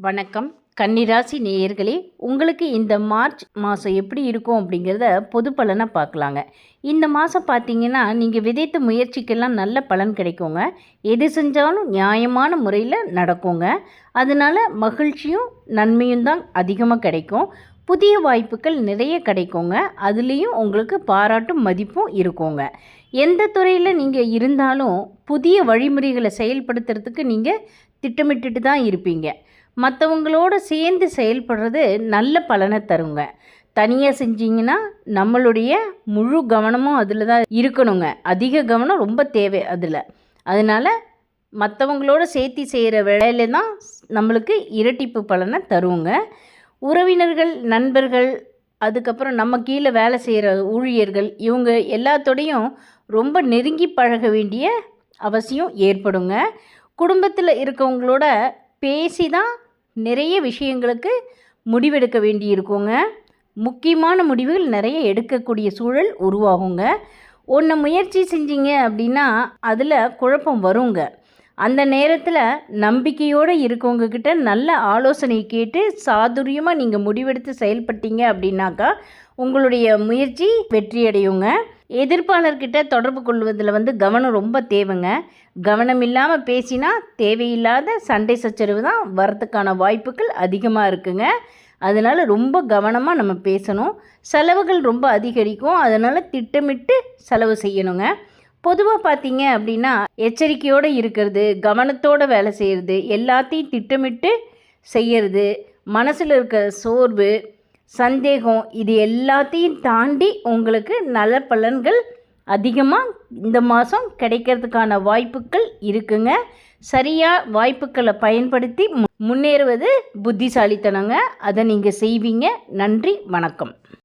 வணக்கம் கன்னிராசி நேயர்களே, உங்களுக்கு இந்த மார்ச் மாதம் எப்படி இருக்கும் அப்படிங்கிறத பொது பலனை பார்க்கலாங்க. இந்த மாதம் பார்த்தீங்கன்னா நீங்கள் விதைத்த முயற்சிக்கெல்லாம் நல்ல பலன் கிடைக்குங்க. எது செஞ்சாலும் நியாயமான முறையில் நடக்குங்க. அதனால் மகிழ்ச்சியும் நன்மையும் தான் அதிகமாக கிடைக்கும். புதிய வாய்ப்புகள் நிறைய கிடைக்குங்க. அதுலேயும் உங்களுக்கு பாராட்டும் மதிப்பும் இருக்குங்க. எந்த துறையில் நீங்கள் இருந்தாலும் புதிய வழிமுறைகளை செயல்படுத்துறதுக்கு நீங்கள் திட்டமிட்டுட்டு தான் இருப்பீங்க. மற்றவங்களோட சேர்ந்து செயல்படுறது நல்ல பலனை தருங்க. தனியாக செஞ்சிங்கன்னா நம்மளுடைய முழு கவனமும் அதில் தான் இருக்கணுங்க. அதிக கவனம் ரொம்ப தேவை அதில். அதனால் மற்றவங்களோட சேர்த்து செய்கிற வேலையில தான் நம்மளுக்கு இரட்டிப்பு பலனை தருங்க. உறவினர்கள், நண்பர்கள், அதுக்கப்புறம் நம்ம கீழே வேலை செய்கிற ஊழியர்கள், இவங்க எல்லாத்தோடையும் ரொம்ப நெருங்கி பழக வேண்டிய அவசியம் ஏற்படுங்க. குடும்பத்தில் இருக்கவங்களோட பேசி தான் நிறைய விஷயங்களுக்கு முடிவெடுக்க வேண்டி இருக்குங்க. முக்கியமான முடிவுகள் நிறைய எடுக்கக்கூடிய சூழல் உருவாகுங்க. ஒன்று முயற்சி செஞ்சீங்க அப்படின்னா அதில் குழப்பம் வருங்க. அந்த நேரத்தில் நம்பிக்கையோடு இருக்கவங்கக்கிட்ட நல்ல ஆலோசனை கேட்டு சாதுரியமாக நீங்கள் முடிவெடுத்து செயல்பட்டீங்க அப்படின்னாக்கா உங்களுடைய முயற்சி வெற்றியடையுங்க. எதிர்ப்பாளர்கிட்ட தொடர்பு கொள்வதில் கவனம் ரொம்ப தேவைங்க. கவனம் இல்லாமல் பேசினா தேவையில்லாத சண்டை சச்சரவு தான் வரத்துக்கான வாய்ப்புகள் அதிகமாக இருக்குங்க. அதனால் ரொம்ப கவனமாக நம்ம பேசணும். செலவுகள் ரொம்ப அதிகரிக்கும். அதனால் திட்டமிட்டு செலவு செய்யணுங்க. பொதுவாக பார்த்தீங்க அப்படின்னா எச்சரிக்கையோடு இருக்கிறது, கவனத்தோடு வேலை செய்கிறது, எல்லாத்தையும் திட்டமிட்டு செய்கிறது, மனசில் இருக்க சோர்வு, சந்தேகம், இது எல்லாத்தையும் தாண்டி உங்களுக்கு நல்ல பலன்கள் அதிகமாக இந்த மாதம் கிடைக்கிறதுக்கான வாய்ப்புகள் இருக்குங்க. சரியாக வாய்ப்புகளை பயன்படுத்தி முன்னேறுவது புத்திசாலித்தனங்க. அதை நீங்கள் செய்வீங்க. நன்றி, வணக்கம்.